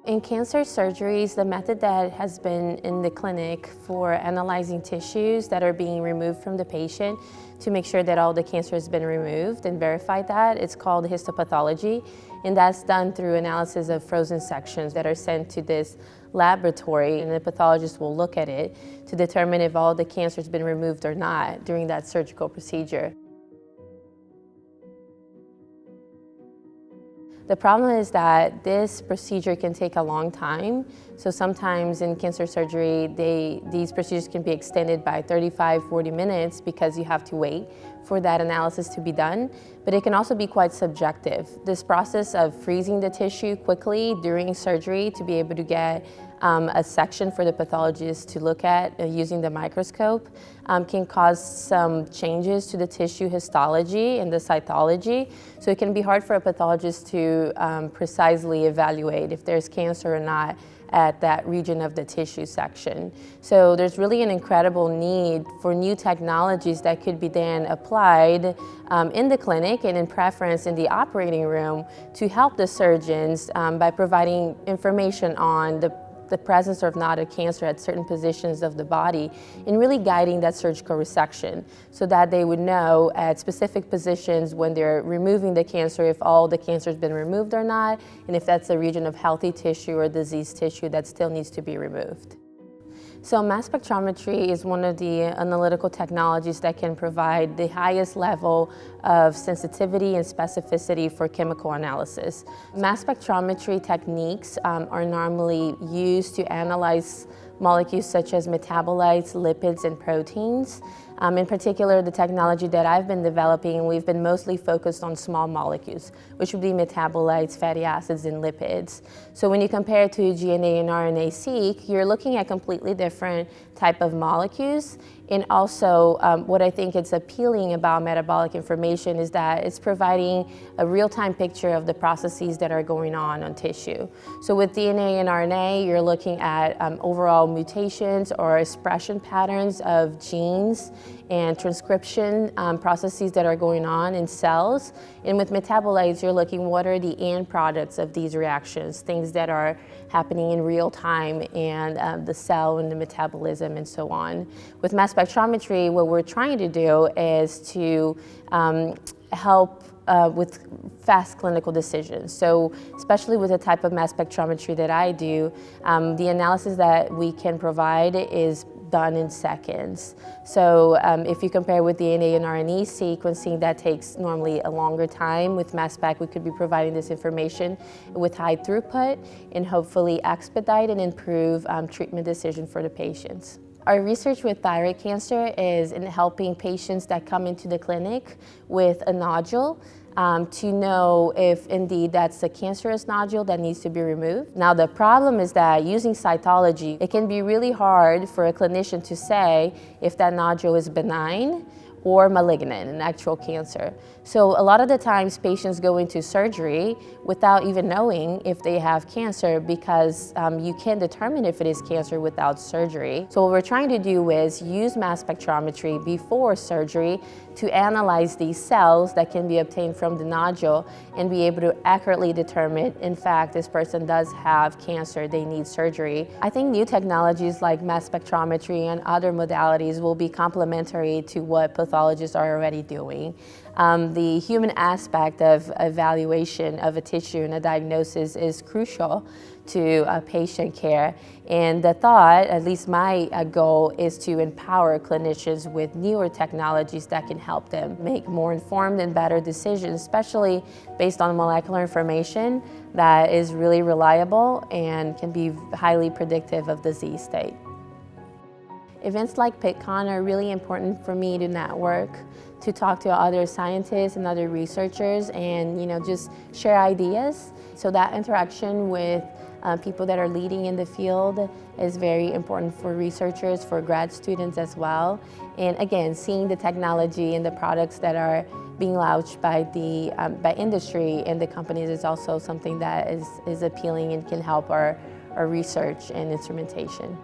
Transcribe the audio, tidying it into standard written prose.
In cancer surgeries, the method that has been in the clinic for analyzing tissues that are being removed from the patient to make sure that all the cancer has been removed and verify that, it's called histopathology. And that's done through analysis of frozen sections that are sent to this laboratory, and the pathologist will look at it to determine if all the cancer has been removed or not during that surgical procedure. The problem is that this procedure can take a long time. So sometimes in cancer surgery, these procedures can be extended by 35-40 minutes because you have to wait for that analysis to be done. But it can also be quite subjective. This process of freezing the tissue quickly during surgery to be able to get a section for the pathologist to look at using the microscope can cause some changes to the tissue histology and the cytology. So it can be hard for a pathologist to precisely evaluate if there's cancer or not at that region of the tissue section. So there's really an incredible need for new technologies that could be then applied in the clinic and in preference in the operating room to help the surgeons by providing information on the presence or not of cancer at certain positions of the body, and really guiding that surgical resection so that they would know at specific positions when they're removing the cancer if all the cancer has been removed or not, and if that's a region of healthy tissue or diseased tissue that still needs to be removed. So mass spectrometry is one of the analytical technologies that can provide the highest level of sensitivity and specificity for chemical analysis. Mass spectrometry techniques are normally used to analyze molecules such as metabolites, lipids, and proteins. In particular, the technology that I've been developing, we've been mostly focused on small molecules, which would be metabolites, fatty acids, and lipids. So when you compare it to GNA and RNA-seq, you're looking at completely different type of molecules. And also, what I think is appealing about metabolic information is that it's providing a real-time picture of the processes that are going on tissue. So with DNA and RNA, you're looking at overall mutations or expression patterns of genes and transcription processes that are going on in cells. And with metabolites, you're looking what are the end products of these reactions, things that are happening in real time, and the cell and the metabolism and so on. With mass spectrometry, what we're trying to do is to help with fast clinical decisions. So especially with the type of mass spectrometry that I do, the analysis that we can provide is done in seconds. So if you compare with DNA and RNA sequencing, that takes normally a longer time. With MasSpec, we could be providing this information with high throughput and hopefully expedite and improve treatment decision for the patients. Our research with thyroid cancer is in helping patients that come into the clinic with a nodule to know if indeed that's a cancerous nodule that needs to be removed. Now the problem is that using cytology, it can be really hard for a clinician to say if that nodule is benign or malignant, an actual cancer. So a lot of the times patients go into surgery without even knowing if they have cancer because you can determine if it is cancer without surgery. So what we're trying to do is use mass spectrometry before surgery to analyze these cells that can be obtained from the nodule and be able to accurately determine, in fact, this person does have cancer, they need surgery. I think new technologies like mass spectrometry and other modalities will be complementary to what pathologists are already doing. The human aspect of evaluation of a tissue and a diagnosis is crucial to patient care. And the thought, at least my goal, is to empower clinicians with newer technologies that can help them make more informed and better decisions, especially based on molecular information that is really reliable and can be highly predictive of disease state. Events like Pittcon are really important for me to network, to talk to other scientists and other researchers and just share ideas. So that interaction with people that are leading in the field is very important for researchers, for grad students as well. And again, seeing the technology and the products that are being launched by the by industry and the companies is also something that is appealing and can help our research and instrumentation.